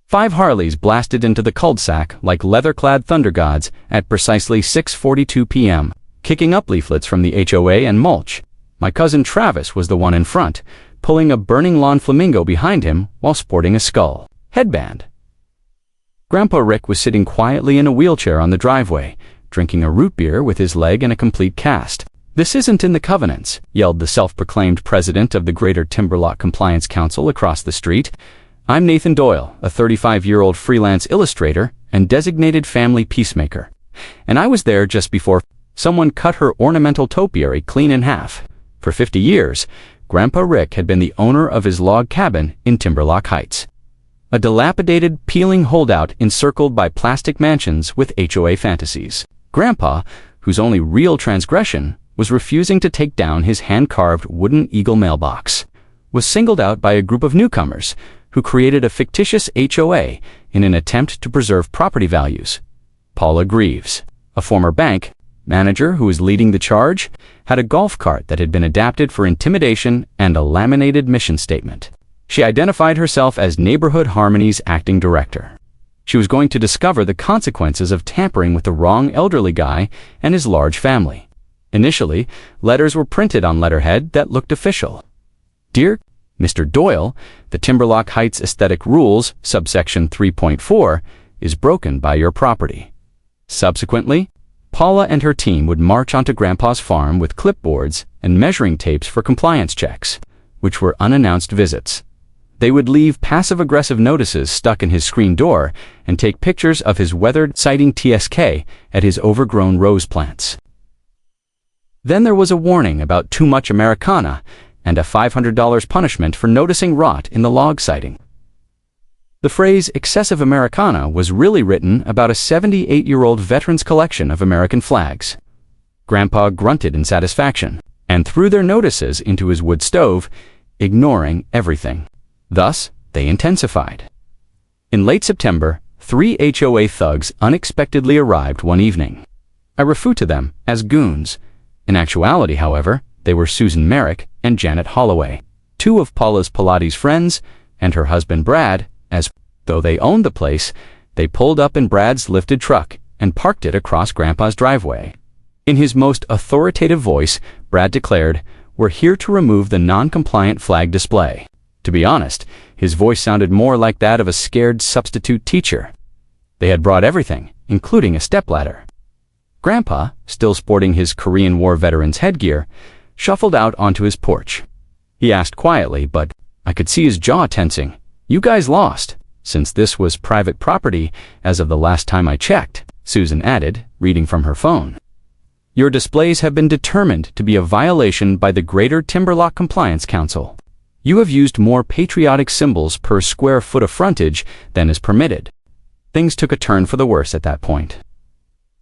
5 Harleys blasted into the cul-de-sac like leather-clad thunder gods at precisely 6:42 p.m., kicking up leaflets from the HOA and mulch. My cousin Travis was the one in front, pulling a burning lawn flamingo behind him while sporting a skull headband. Grandpa Rick was sitting quietly in a wheelchair on the driveway, drinking a root beer with his leg in a complete cast. "This isn't in the covenants," yelled the self-proclaimed president of the Greater Timberlock Compliance Council across the street. "I'm Nathan Doyle, a 35-year-old freelance illustrator and designated family peacemaker. And I was there just before someone cut her ornamental topiary clean in half." For 50 years, Grandpa Rick had been the owner of his log cabin in Timberlock Heights, a dilapidated, peeling holdout encircled by plastic mansions with HOA fantasies. Grandpa, whose only real transgression was refusing to take down his hand-carved wooden eagle mailbox, was singled out by a group of newcomers who created a fictitious HOA in an attempt to preserve property values. Paula Greaves, a former bank manager who was leading the charge, had a golf cart that had been adapted for intimidation and a laminated mission statement. She identified herself as Neighborhood Harmony's acting director. She was going to discover the consequences of tampering with the wrong elderly guy and his large family. Initially, letters were printed on letterhead that looked official. "Dear Mr. Doyle, the Timberlock Heights Aesthetic Rules, subsection 3.4, is broken by your property." Subsequently, Paula and her team would march onto Grandpa's farm with clipboards and measuring tapes for compliance checks, which were unannounced visits. They would leave passive-aggressive notices stuck in his screen door and take pictures of his weathered, citing TSK at his overgrown rose plants. Then there was a warning about too much Americana and a $500 punishment for noticing rot in the log siding. The phrase excessive Americana was really written about a 78-year-old veteran's collection of American flags. Grandpa grunted in satisfaction and threw their notices into his wood stove, ignoring everything. Thus, they intensified. In late September, 3 HOA thugs unexpectedly arrived one evening. I refer to them as goons. In actuality, however, they were Susan Merrick and Janet Holloway, 2 of Paula's Pilates friends, and her husband Brad. As though they owned the place, they pulled up in Brad's lifted truck and parked it across Grandpa's driveway. In his most authoritative voice, Brad declared, "We're here to remove the non-compliant flag display." To be honest, his voice sounded more like that of a scared substitute teacher. They had brought everything, including a stepladder. Grandpa, still sporting his Korean War veteran's headgear, shuffled out onto his porch. He asked quietly, but I could see his jaw tensing, "You guys lost, since this was private property as of the last time I checked," Susan added, reading from her phone. "Your displays have been determined to be a violation by the Greater Timberlock Compliance Council. You have used more patriotic symbols per square foot of frontage than is permitted." Things took a turn for the worse at that point.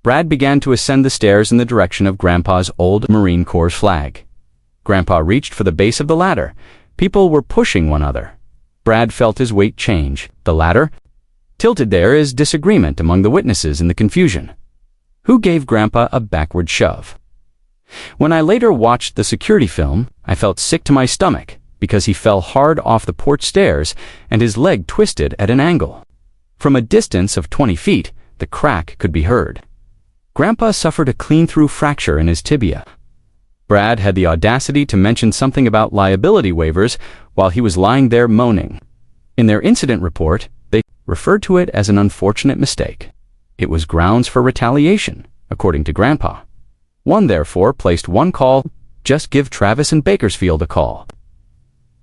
Brad began to ascend the stairs in the direction of Grandpa's old Marine Corps flag. Grandpa reached for the base of the ladder. People were pushing one another. Brad felt his weight change. The ladder tilted. There is disagreement among the witnesses in the confusion. Who gave Grandpa a backward shove? When I later watched the security film, I felt sick to my stomach because he fell hard off the porch stairs and his leg twisted at an angle. From a distance of 20 feet, the crack could be heard. Grandpa suffered a clean-through fracture in his tibia. Brad had the audacity to mention something about liability waivers while he was lying there moaning. In their incident report, they referred to it as an unfortunate mistake. It was grounds for retaliation, according to Grandpa. One therefore placed one call, "Just give Travis and Bakersfield a call."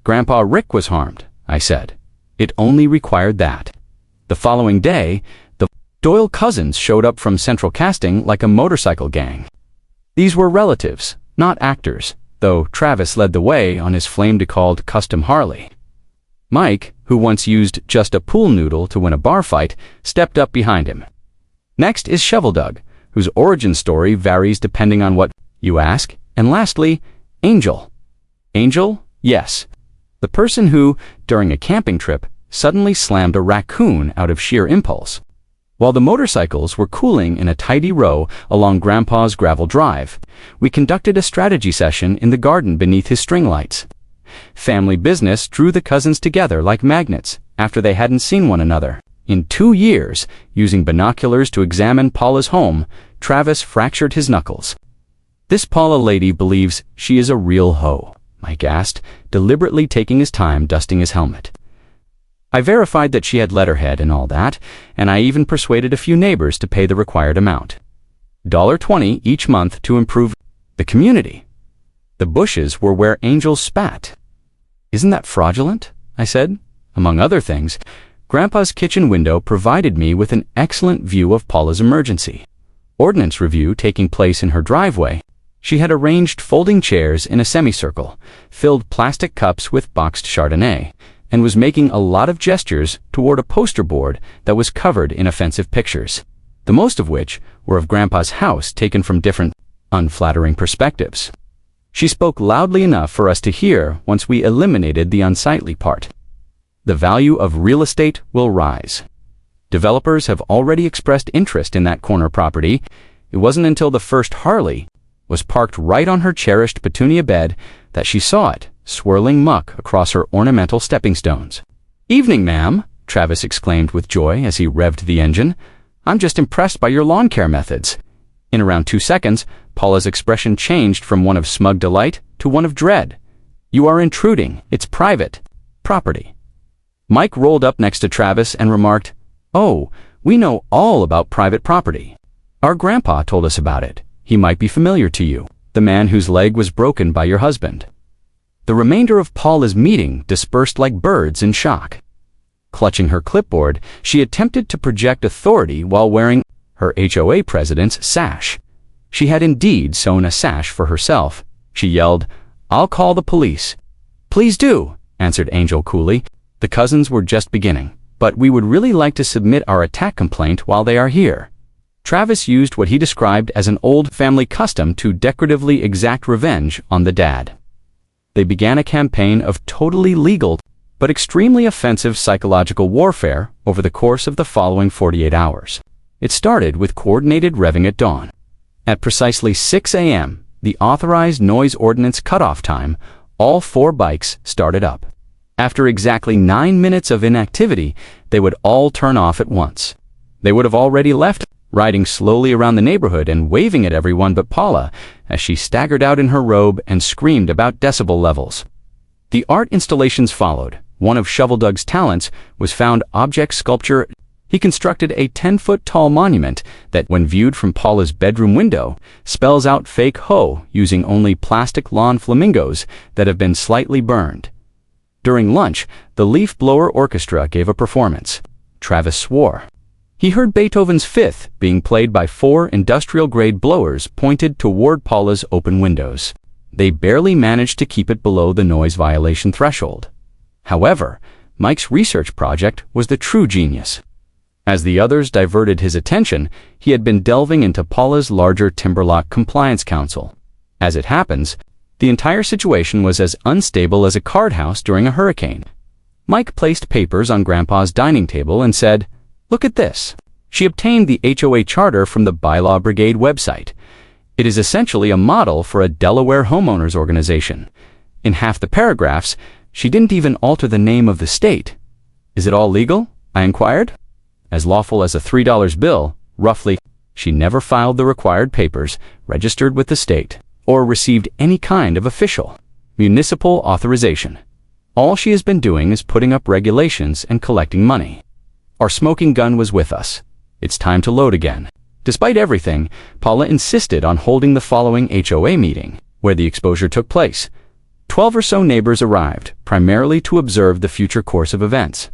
Grandpa Rick was harmed, I said. It only required that. The following day, the Doyle cousins showed up from Central Casting like a motorcycle gang. These were relatives, not actors, though Travis led the way on his flame-decaled custom Harley. Mike, who once used just a pool noodle to win a bar fight, stepped up behind him. Next is Shoveldug, whose origin story varies depending on what you ask. And lastly, Angel. Angel? Yes. The person who, during a camping trip, suddenly slammed a raccoon out of sheer impulse. While the motorcycles were cooling in a tidy row along Grandpa's gravel drive, we conducted a strategy session in the garden beneath his string lights. Family business drew the cousins together like magnets after they hadn't seen one another. In 2 years, using binoculars to examine Paula's home, Travis fractured his knuckles. "This Paula lady believes she is a real hoe," Mike asked, deliberately taking his time dusting his helmet. I verified that she had letterhead and all that, and I even persuaded a few neighbors to pay the required amount. $20 each month to improve the community. The bushes were where angels spat. "Isn't that fraudulent?" I said. Among other things, Grandpa's kitchen window provided me with an excellent view of Paula's emergency. Ordnance review taking place in her driveway, she had arranged folding chairs in a semicircle, filled plastic cups with boxed Chardonnay, and was making a lot of gestures toward a poster board that was covered in offensive pictures, the most of which were of Grandpa's house taken from different, unflattering perspectives. She spoke loudly enough for us to hear once we eliminated the unsightly part. "The value of real estate will rise. Developers have already expressed interest in that corner property. It wasn't until the first Harley was parked right on her cherished petunia bed that she saw it, swirling muck across her ornamental stepping stones." "Evening, ma'am," Travis exclaimed with joy as he revved the engine. "I'm just impressed by your lawn care methods." In around 2 seconds, Paula's expression changed from one of smug delight to one of dread. "You are intruding. It's private property." Mike rolled up next to Travis and remarked, "Oh, we know all about private property. Our grandpa told us about it. He might be familiar to you, the man whose leg was broken by your husband." The remainder of Paula's meeting dispersed like birds in shock. Clutching her clipboard, she attempted to project authority while wearing her HOA president's sash. She had indeed sewn a sash for herself. She yelled, "I'll call the police." "Please do," answered Angel coolly. "The cousins were just beginning, but we would really like to submit our attack complaint while they are here." Travis used what he described as an old family custom to decoratively exact revenge on the dad. They began a campaign of totally legal but extremely offensive psychological warfare over the course of the following 48 hours. It started with coordinated revving at dawn. At precisely 6 a.m., the authorized noise ordinance cutoff time, all 4 bikes started up. After exactly 9 minutes of inactivity, they would all turn off at once. They would have already left, riding slowly around the neighborhood and waving at everyone but Paula as she staggered out in her robe and screamed about decibel levels. The art installations followed. One of Shoveldug's talents was found object sculpture. He constructed a 10-foot-tall monument that, when viewed from Paula's bedroom window, spells out fake hoe using only plastic lawn flamingos that have been slightly burned. During lunch, the Leaf Blower Orchestra gave a performance. Travis swore. He heard Beethoven's Fifth being played by 4 industrial-grade blowers pointed toward Paula's open windows. They barely managed to keep it below the noise violation threshold. However, Mike's research project was the true genius. As the others diverted his attention, he had been delving into Paula's larger Timberlock Compliance Council. As it happens, the entire situation was as unstable as a card house during a hurricane. Mike placed papers on Grandpa's dining table and said, "Look at this." She obtained the HOA charter from the Bylaw Brigade website. It is essentially a model for a Delaware homeowners organization. In half the paragraphs, she didn't even alter the name of the state. "Is it all legal?" I inquired. "As lawful as a $3 bill, roughly." She never filed the required papers, registered with the state, or received any kind of official municipal authorization. All she has been doing is putting up regulations and collecting money. Our smoking gun was with us. It's time to load again. Despite everything, Paula insisted on holding the following HOA meeting, where the exposure took place. 12 or so neighbors arrived, primarily to observe the future course of events.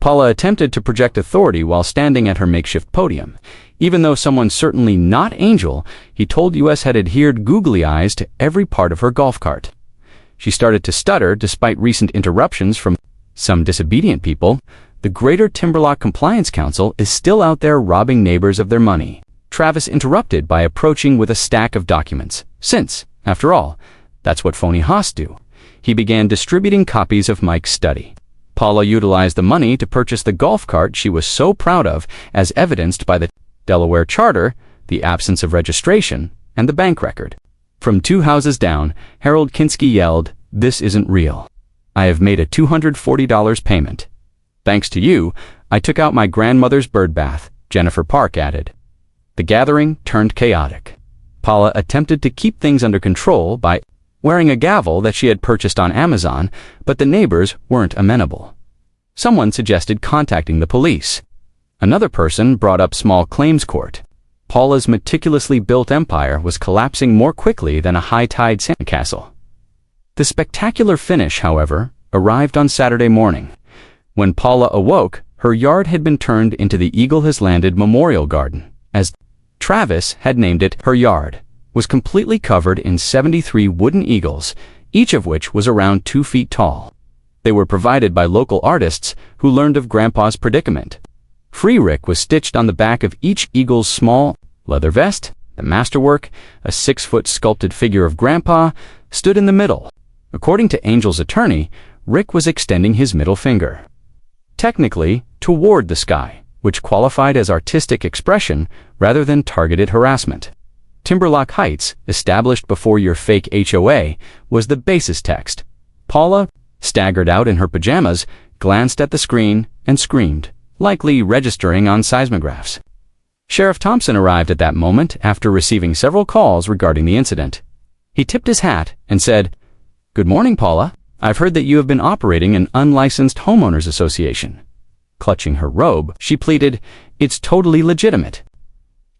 Paula attempted to project authority while standing at her makeshift podium. Even though someone certainly not Angel, he told us had adhered googly eyes to every part of her golf cart. She started to stutter despite recent interruptions from some disobedient people. The Greater Timberlock Compliance Council is still out there robbing neighbors of their money. Travis interrupted by approaching with a stack of documents, since, after all, that's what phony hosts do. He began distributing copies of Mike's study. Paula utilized the money to purchase the golf cart she was so proud of, as evidenced by the Delaware charter, the absence of registration, and the bank record. From 2 houses down, Harold Kinski yelled, "This isn't real. I have made a $240 payment. Thanks to you, I took out my grandmother's bird bath, Jennifer Park added. The gathering turned chaotic. Paula attempted to keep things under control by wearing a gavel that she had purchased on Amazon, but the neighbors weren't amenable. Someone suggested contacting the police. Another person brought up small claims court. Paula's meticulously built empire was collapsing more quickly than a high-tide sandcastle. The spectacular finish, however, arrived on Saturday morning. When Paula awoke, her yard had been turned into the Eagle Has Landed Memorial Garden, as Travis had named it. Her yard was completely covered in 73 wooden eagles, each of which was around 2 feet tall. They were provided by local artists who learned of Grandpa's predicament. Free Rick was stitched on the back of each eagle's small leather vest. The masterwork, a 6-foot sculpted figure of Grandpa, stood in the middle. According to Angel's attorney, Rick was extending his middle finger, technically toward the sky, which qualified as artistic expression rather than targeted harassment. Timberlock Heights, established before your fake HOA, was the basis text. Paula, staggered out in her pajamas, glanced at the screen and screamed, likely registering on seismographs. Sheriff Thompson arrived at that moment after receiving several calls regarding the incident. He tipped his hat and said, "Good morning, Paula. I've heard that you have been operating an unlicensed homeowners association." Clutching her robe, she pleaded, "It's totally legitimate."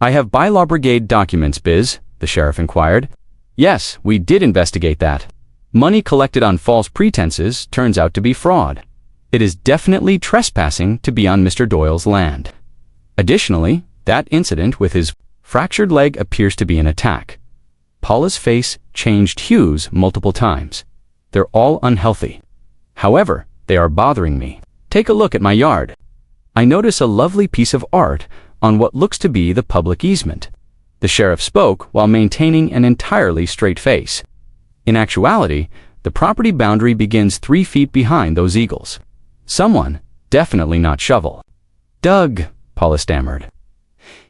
"I have bylaw brigade documents, Biz," the sheriff inquired. "Yes, we did investigate that. Money collected on false pretenses turns out to be fraud. It is definitely trespassing to be on Mr. Doyle's land. Additionally, that incident with his fractured leg appears to be an attack." Paula's face changed hues multiple times. "They're all unhealthy. However, they are bothering me. Take a look at my yard. I notice a lovely piece of art on what looks to be the public easement." The sheriff spoke while maintaining an entirely straight face. In actuality, the property boundary begins 3 feet behind those eagles. Someone, definitely not Shovel. "Doug," Paula stammered.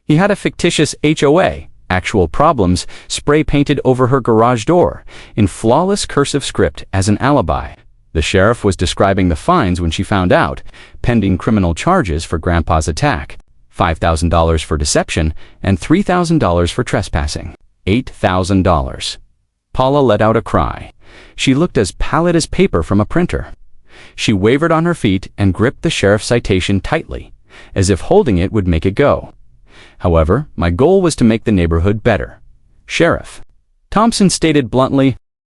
He had a fictitious HOA, actual problems, spray-painted over her garage door, in flawless cursive script as an alibi. The sheriff was describing the fines when she found out, pending criminal charges for Grandpa's attack, $5,000 for deception and $3,000 for trespassing, $8,000. Paula let out a cry. She looked as pallid as paper from a printer. She wavered on her feet and gripped the sheriff's citation tightly, as if holding it would make it go. "However, my goal was to make the neighborhood better. Sheriff," Thompson stated bluntly,